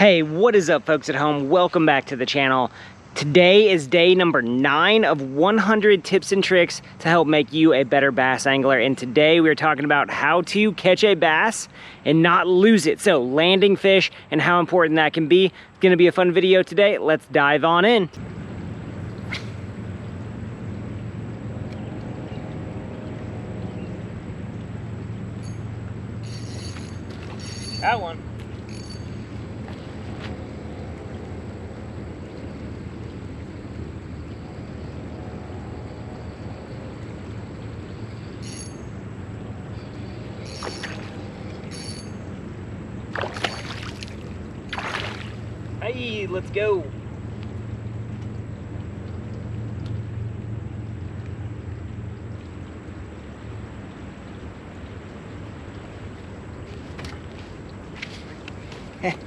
Hey, what is up folks at home? Welcome back to the channel. Today is day number 9 of 100 tips and tricks to help make you a better bass angler. And today we're talking about how to catch a bass and not lose it. So landing fish and how important that can be. It's gonna be a fun video today. Let's dive on in. That one. Hey, let's go.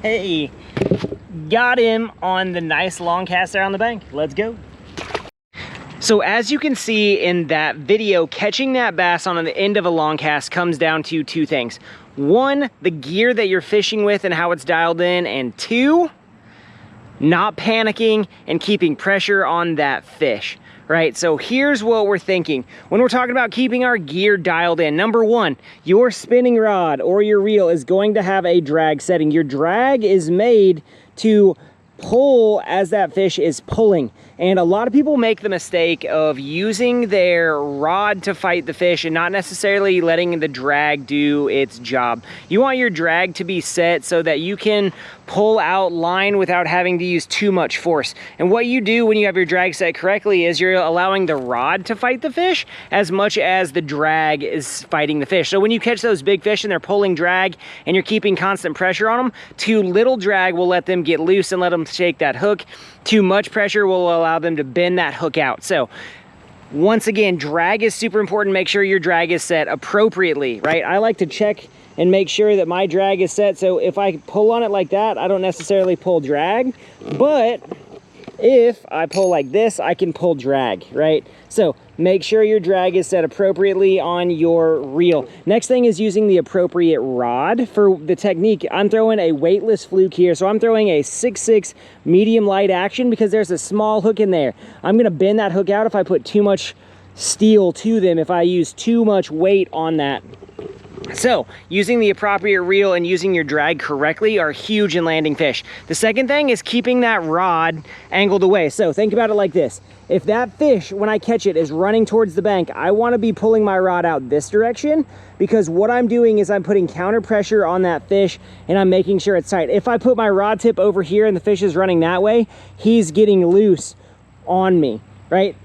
Hey, got him on the nice long cast there on the bank. Let's go. So as you can see in that video, catching that bass on the end of a long cast comes down to 2 things. 1, the gear that you're fishing with and how it's dialed in, and 2, not panicking and keeping pressure on that fish, right? So here's what we're thinking. When we're talking about keeping our gear dialed in, number 1, your spinning rod or your reel is going to have a drag setting. Your drag is made to pull as that fish is pulling. And a lot of people make the mistake of using their rod to fight the fish and not necessarily letting the drag do its job. You want your drag to be set so that you can pull out line without having to use too much force. And what you do when you have your drag set correctly is you're allowing the rod to fight the fish as much as the drag is fighting the fish. So when you catch those big fish and they're pulling drag and you're keeping constant pressure on them, too little drag will let them get loose and let them shake that hook. Too much pressure will allow them to bend that hook out. So once again, drag is super important. Make sure your drag is set appropriately, right? I like to check and make sure that my drag is set. So if I pull on it like that, I don't necessarily pull drag, but if I pull like this, I can pull drag, right? So make sure your drag is set appropriately on your reel. Next thing is using the appropriate rod. For the technique, I'm throwing a weightless fluke here. So I'm throwing a 6.6 medium light action because there's a small hook in there. I'm gonna bend that hook out if I put too much steel to them, if I use too much weight on that. So using the appropriate reel and using your drag correctly are huge in landing fish. The second thing is keeping that rod angled away. So think about it like this. If that fish, when I catch it, is running towards the bank, I want to be pulling my rod out this direction, because what I'm doing is I'm putting counter pressure on that fish and I'm making sure it's tight. If I put my rod tip over here and the fish is running that way, he's getting loose on me, right?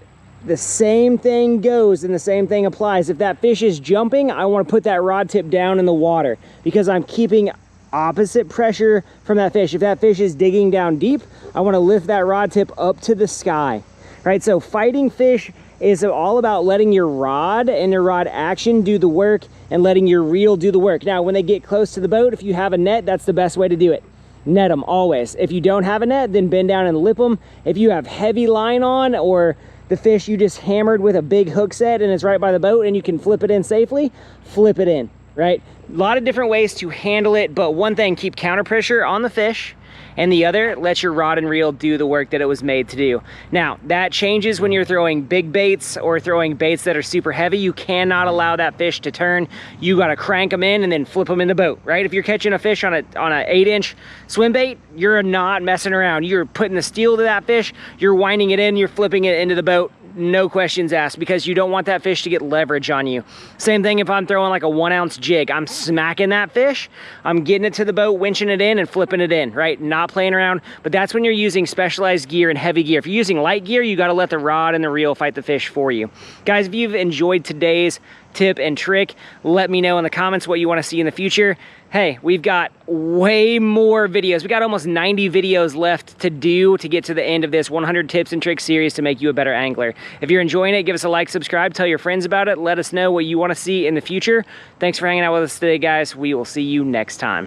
The same thing goes and the same thing applies. If that fish is jumping, I want to put that rod tip down in the water because I'm keeping opposite pressure from that fish. If that fish is digging down deep, I want to lift that rod tip up to the sky, right? So fighting fish is all about letting your rod and your rod action do the work and letting your reel do the work. Now, when they get close to the boat, if you have a net, that's the best way to do it. Net them always. If you don't have a net, then bend down and lip them. If you have heavy line on, or the fish you just hammered with a big hook set and it's right by the boat and you can flip it in safely, flip it in, right? A lot of different ways to handle it, but one thing, keep counter pressure on the fish, and the other, let your rod and reel do the work that it was made to do. Now, that changes when you're throwing big baits or throwing baits that are super heavy. You cannot allow that fish to turn. You gotta crank them in and then flip them in the boat, right? If you're catching a fish on a 8-inch swim bait, you're not messing around. You're putting the steel to that fish, you're winding it in, you're flipping it into the boat. No questions asked, because you don't want that fish to get leverage on you. Same thing if I'm throwing like a 1-ounce jig. I'm smacking that fish, I'm getting it to the boat, winching it in and flipping it in, right? Not playing around, but that's when you're using specialized gear and heavy gear. If you're using light gear, you gotta let the rod and the reel fight the fish for you. Guys, if you've enjoyed today's tip and trick, let me know in the comments what you wanna see in the future. Hey, we've got way more videos. We got almost 90 videos left to do to get to the end of this 100 tips and tricks series to make you a better angler. If you're enjoying it, give us a like, subscribe, tell your friends about it. Let us know what you want to see in the future. Thanks for hanging out with us today, guys. We will see you next time.